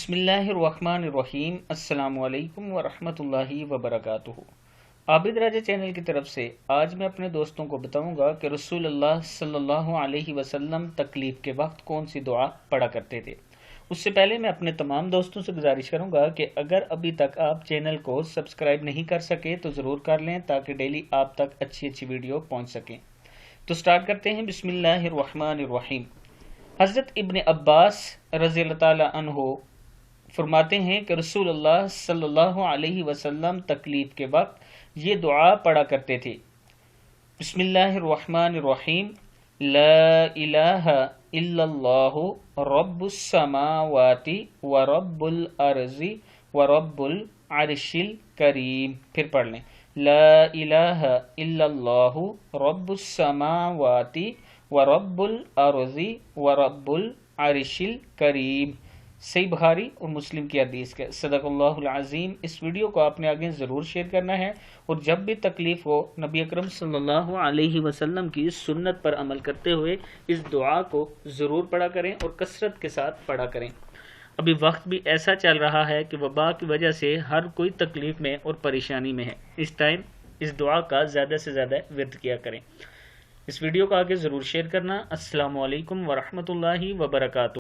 بسم اللہ الرحمن الرحیم۔ السلام علیکم ورحمۃ اللہ وبرکاتہ۔ عابد راجہ چینل کی طرف سے آج میں اپنے دوستوں کو بتاؤں گا کہ رسول اللہ صلی اللہ علیہ وسلم تکلیف کے وقت کون سی دعا پڑھا کرتے تھے۔ اس سے پہلے میں اپنے تمام دوستوں سے گزارش کروں گا کہ اگر ابھی تک آپ چینل کو سبسکرائب نہیں کر سکے تو ضرور کر لیں تاکہ ڈیلی آپ تک اچھی ویڈیو پہنچ سکیں۔ تو سٹارٹ کرتے ہیں۔ بسم اللہ الرحمن الرحیم۔ حضرت ابن عباس رضی اللہ تعالی عنہ فرماتے ہیں کہ رسول اللہ صلی اللہ علیہ وسلم تکلیف کے وقت یہ دعا پڑھا کرتے تھے۔ بسم اللہ الرحمن الرحیم۔ لا الہ الا اللہ رب السماوات ورب الارض ورب العرش الکریم۔ پھر پڑھ لیں۔ لا الہ الا اللہ رب السماوات ورب الارض ورب العرش الکریم۔ صحیح بخاری اور مسلم کی حدیث ہے۔ صدق اللہ العظیم۔ اس ویڈیو کو آپ نے آگے ضرور شیئر کرنا ہے، اور جب بھی تکلیف ہو نبی اکرم صلی اللہ علیہ وسلم کی سنت پر عمل کرتے ہوئے اس دعا کو ضرور پڑھا کریں اور کثرت کے ساتھ پڑھا کریں۔ ابھی وقت بھی ایسا چل رہا ہے کہ وبا کی وجہ سے ہر کوئی تکلیف میں اور پریشانی میں ہے۔ اس ٹائم اس دعا کا زیادہ سے زیادہ ورد کیا کریں۔ اس ویڈیو کو آگے ضرور شیئر کرنا۔ السلام علیکم ورحمۃ اللہ وبرکاتہ۔